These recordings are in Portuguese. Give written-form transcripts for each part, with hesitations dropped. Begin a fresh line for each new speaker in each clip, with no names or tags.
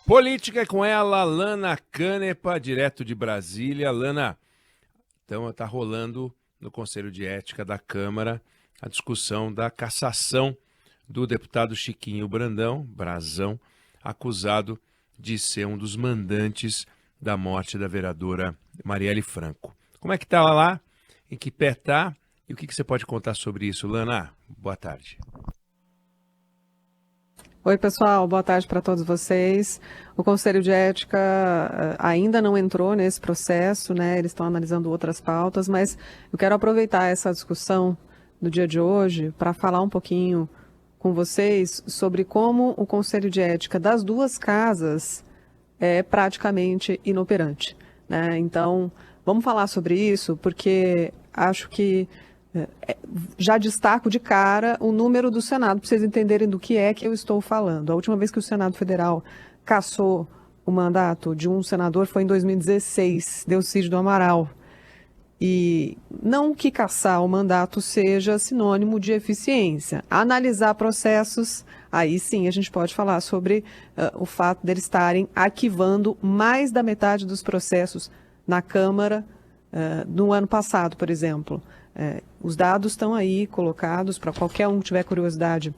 Política é com ela, Lana Canepa, direto de Brasília. Lana, então está rolando no Conselho de Ética da Câmara a discussão da cassação do deputado Chiquinho Brazão, acusado de ser um dos mandantes da morte da vereadora Marielle Franco. Como é que está lá? Em que pé está? E o que você pode contar sobre isso, Lana? Boa tarde.
Oi, pessoal, boa tarde para todos vocês. O Conselho de Ética ainda não entrou nesse processo, né? Eles estão analisando outras pautas, mas eu quero aproveitar essa discussão do dia de hoje para falar um pouquinho com vocês sobre como o Conselho de Ética das duas casas é praticamente inoperante, né? Então, vamos falar sobre isso, porque acho que já destaco de cara o número do Senado, para vocês entenderem do que é que eu estou falando. A última vez que o Senado Federal cassou o mandato de um senador foi em 2016, Delcídio do Amaral. E não que cassar o mandato seja sinônimo de eficiência. Analisar processos, aí sim a gente pode falar sobre o fato deles estarem arquivando mais da metade dos processos na Câmara no ano passado, por exemplo. Os dados estão aí colocados para qualquer um que tiver curiosidade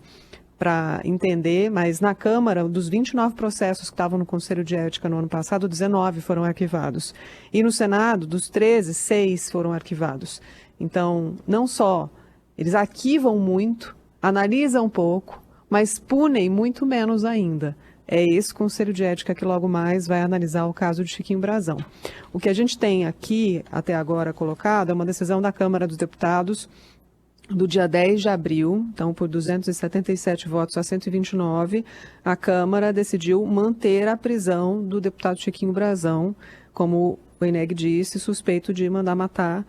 para entender, mas na Câmara, dos 29 processos que estavam no Conselho de Ética no ano passado, 19 foram arquivados. E no Senado, dos 13, 6 foram arquivados. Então, não só eles arquivam muito, analisam pouco, mas punem muito menos ainda. É esse Conselho de Ética que logo mais vai analisar o caso de Chiquinho Brazão. O que a gente tem aqui, até agora colocado, é uma decisão da Câmara dos Deputados do dia 10 de abril, então por 277 votos a 129, a Câmara decidiu manter a prisão do deputado Chiquinho Brazão, como o ENEG disse, suspeito de mandar matar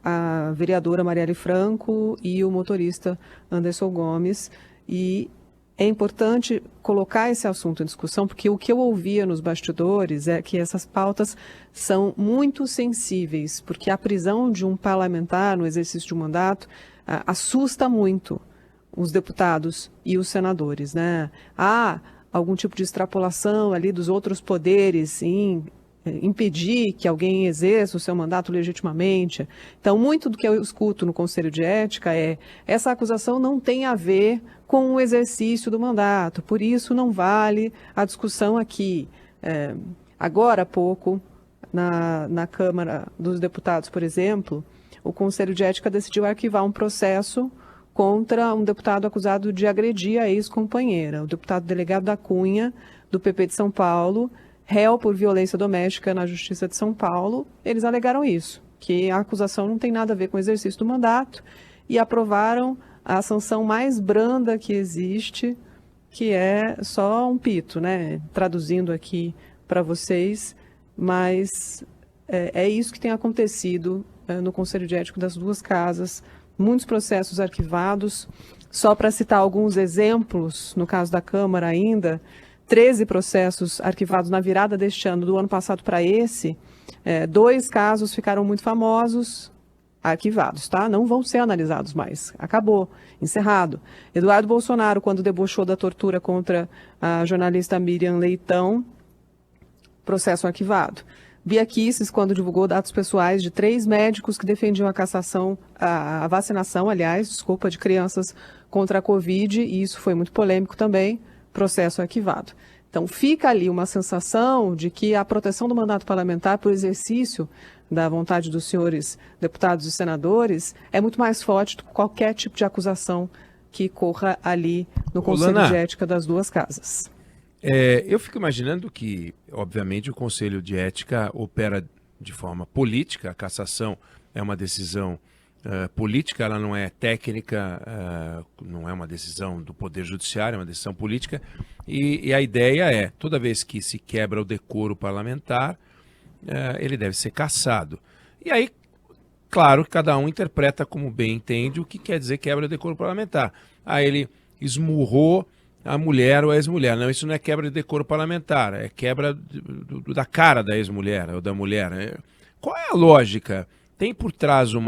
a vereadora Marielle Franco e o motorista Anderson Gomes. E é importante colocar esse assunto em discussão, porque o que eu ouvia nos bastidores é que essas pautas são muito sensíveis, porque a prisão de um parlamentar no exercício de um mandato assusta muito os deputados e os senadores, né? Há algum tipo de extrapolação ali dos outros poderes em impedir que alguém exerça o seu mandato legitimamente. Então, muito do que eu escuto no Conselho de Ética é essa acusação não tem a ver com o exercício do mandato, por isso não vale a discussão aqui. Agora há pouco, na Câmara dos Deputados, por exemplo, o Conselho de Ética decidiu arquivar um processo contra um deputado acusado de agredir a ex-companheira, o deputado delegado da Cunha, do PP de São Paulo, réu por violência doméstica na Justiça de São Paulo. Eles alegaram isso, que a acusação não tem nada a ver com o exercício do mandato, e aprovaram a sanção mais branda que existe, que é só um pito, né? Traduzindo aqui para vocês, mas é isso que tem acontecido no Conselho de Ética das duas casas, muitos processos arquivados. Só para citar alguns exemplos, no caso da Câmara ainda, 13 processos arquivados na virada deste ano, do ano passado para esse, 2 casos ficaram muito famosos, arquivados, tá? Não vão ser analisados mais. Acabou, encerrado. Eduardo Bolsonaro, quando debochou da tortura contra a jornalista Miriam Leitão, processo arquivado. Bia Kicis, quando divulgou dados pessoais de 3 médicos que defendiam a vacinação, aliás, desculpa, de crianças contra a Covid, e isso foi muito polêmico também, processo arquivado. Então, fica ali uma sensação de que a proteção do mandato parlamentar por exercício da vontade dos senhores deputados e senadores é muito mais forte do que qualquer tipo de acusação que corra ali no Conselho
Lana,
de Ética das duas casas.
Eu fico imaginando que, obviamente, o Conselho de Ética opera de forma política, a cassação é uma decisão política, ela não é técnica, não é uma decisão do Poder Judiciário, é uma decisão política, e a ideia é, toda vez que se quebra o decoro parlamentar, ele deve ser cassado. E aí, claro, cada um interpreta como bem entende o que quer dizer quebra o decoro parlamentar. Aí ele esmurrou a mulher ou a ex-mulher. Não, isso não é quebra de decoro parlamentar, é quebra da cara da ex-mulher ou da mulher. Qual é a lógica? Tem por trás um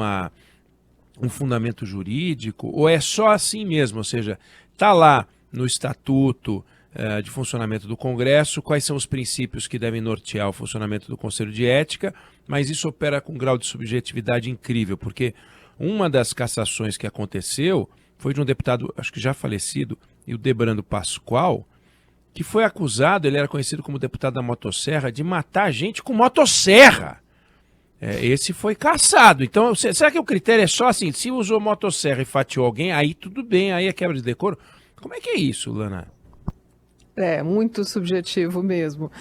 fundamento jurídico ou é só assim mesmo? Ou seja, está lá no estatuto de funcionamento do Congresso, quais são os princípios que devem nortear o funcionamento do Conselho de Ética, mas isso opera com um grau de subjetividade incrível, porque uma das cassações que aconteceu foi de um deputado, acho que já falecido, Ildebrando Pascoal, que foi acusado, ele era conhecido como deputado da motosserra, de matar gente com motosserra. Esse foi cassado. Então, será que o critério é só assim, se usou motosserra e fatiou alguém, aí tudo bem, aí é quebra de decoro? Como é que é isso, Lana?
É muito subjetivo mesmo.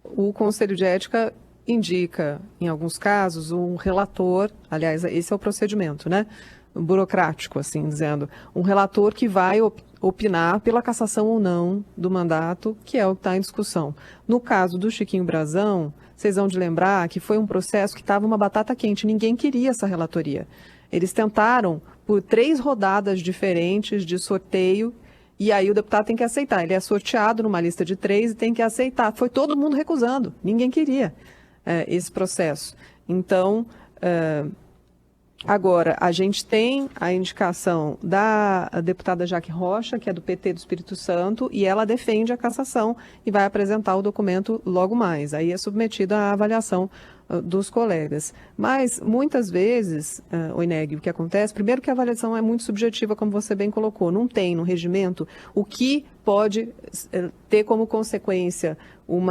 O Conselho de Ética indica, em alguns casos, um relator, aliás, esse é o procedimento, né? Burocrático, assim dizendo, um relator que vai opinar pela cassação ou não do mandato, que é o que está em discussão. No caso do Chiquinho Brazão, vocês vão de lembrar que foi um processo que estava uma batata quente, ninguém queria essa relatoria. Eles tentaram por 3 rodadas diferentes de sorteio, e aí o deputado tem que aceitar. Ele é sorteado numa lista de 3 e tem que aceitar. Foi todo mundo recusando, ninguém queria esse processo. Então, agora, a gente tem a indicação da deputada Jaque Rocha, que é do PT do Espírito Santo, e ela defende a cassação e vai apresentar o documento logo mais. Aí é submetido à avaliação dos colegas. Mas, muitas vezes, Oineg, o que acontece, primeiro que a avaliação é muito subjetiva, como você bem colocou, não tem no regimento o que pode ter como consequência como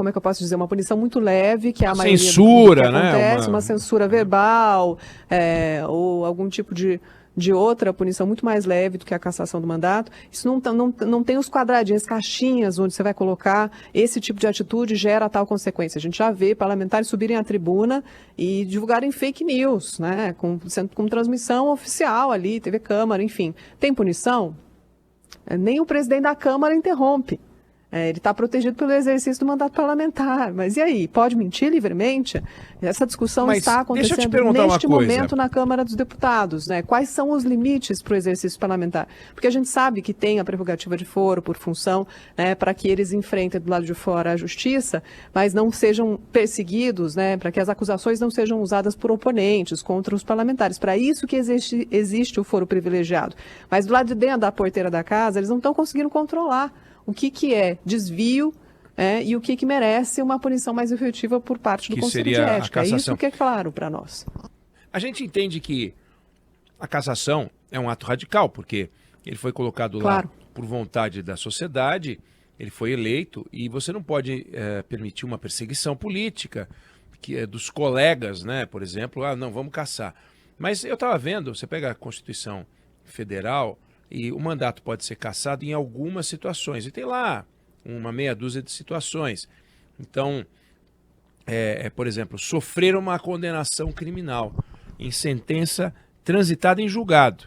é que eu posso dizer, uma punição muito leve, que é a maioria
censura,
do que acontece,
né?
uma censura verbal, ou algum tipo de outra punição muito mais leve do que a cassação do mandato. Isso não tem os quadradinhos, as caixinhas onde você vai colocar esse tipo de atitude gera tal consequência. A gente já vê parlamentares subirem à tribuna e divulgarem fake news, né? Com transmissão oficial ali, TV Câmara, enfim. Tem punição? Nem o presidente da Câmara interrompe. Ele está protegido pelo exercício do mandato parlamentar. Mas e aí? Pode mentir livremente? Essa discussão está acontecendo neste momento na Câmara dos Deputados, né? Quais são os limites para o exercício parlamentar? Porque a gente sabe que tem a prerrogativa de foro por função, né, para que eles enfrentem do lado de fora a justiça, mas não sejam perseguidos, né, para que as acusações não sejam usadas por oponentes contra os parlamentares. Para isso que existe o foro privilegiado. Mas do lado de dentro da porteira da casa, eles não estão conseguindo controlar o que é desvio e o que merece uma punição mais efetiva por parte do Conselho de Ética. É isso que é claro para nós.
A gente entende que a cassação é um ato radical, porque ele foi colocado lá por vontade da sociedade, ele foi eleito, e você não pode permitir uma perseguição política dos colegas, né? Por exemplo, não, vamos cassar. Mas eu estava vendo, você pega a Constituição Federal, e o mandato pode ser cassado em algumas situações. E tem lá uma meia dúzia de situações. Então, por exemplo, sofrer uma condenação criminal em sentença transitada em julgado.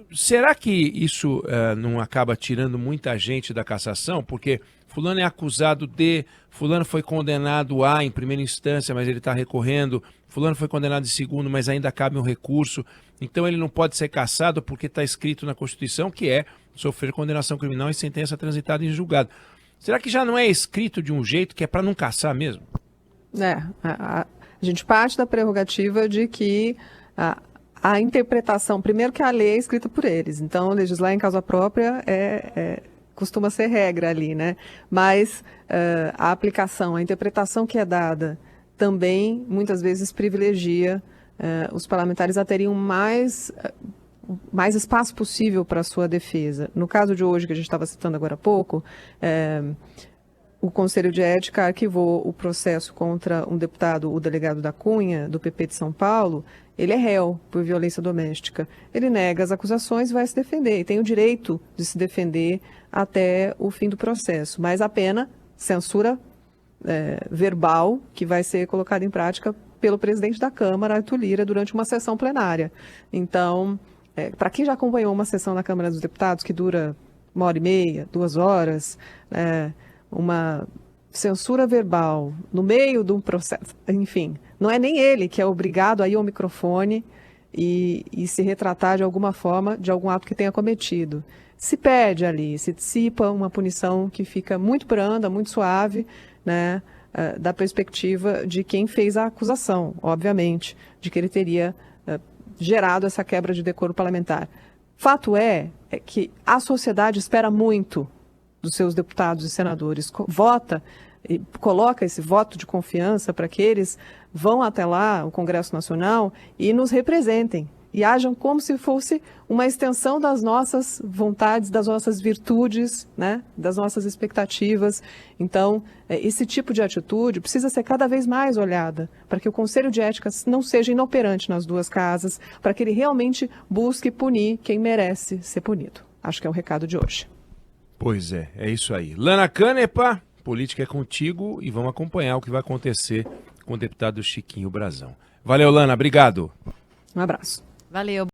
Será que isso não acaba tirando muita gente da cassação? Porque fulano é acusado de, fulano foi condenado em primeira instância, mas ele está recorrendo, fulano foi condenado em segundo, mas ainda cabe um recurso. Então ele não pode ser cassado porque está escrito na Constituição que é sofrer condenação criminal em sentença transitada em julgado. Será que já não é escrito de um jeito que é para não cassar mesmo?
A gente parte da prerrogativa de que a interpretação, primeiro que a lei é escrita por eles, então legislar em causa própria costuma ser regra ali, né? Mas a aplicação, a interpretação que é dada também muitas vezes privilegia os parlamentares a terem mais espaço possível para a sua defesa. No caso de hoje, que a gente estava citando agora há pouco, o Conselho de Ética arquivou o processo contra um deputado, o delegado da Cunha, do PP de São Paulo. Ele é réu por violência doméstica. Ele nega as acusações e vai se defender. E tem o direito de se defender até o fim do processo. Mas a pena, censura verbal, que vai ser colocada em prática pelo presidente da Câmara, Arthur Lira, durante uma sessão plenária. Então, para quem já acompanhou uma sessão na Câmara dos Deputados, que dura 1h30, 2 horas, uma censura verbal no meio de um processo, enfim, não é nem ele que é obrigado a ir ao microfone e se retratar de alguma forma de algum ato que tenha cometido. Se perde ali, se dissipa uma punição que fica muito branda, muito suave, né, da perspectiva de quem fez a acusação, obviamente, de que ele teria gerado essa quebra de decoro parlamentar. Fato é que a sociedade espera muito dos seus deputados e senadores, vota e coloca esse voto de confiança para que eles vão até lá, o Congresso Nacional, e nos representem. E ajam como se fosse uma extensão das nossas vontades, das nossas virtudes, né? Das nossas expectativas. Então, esse tipo de atitude precisa ser cada vez mais olhada, para que o Conselho de Ética não seja inoperante nas duas casas, para que ele realmente busque punir quem merece ser punido. Acho que é o recado de hoje.
Pois é isso aí. Lana Canepa, política é contigo e vamos acompanhar o que vai acontecer com o deputado Chiquinho Brazão. Valeu, Lana, obrigado.
Um abraço.
Valeu.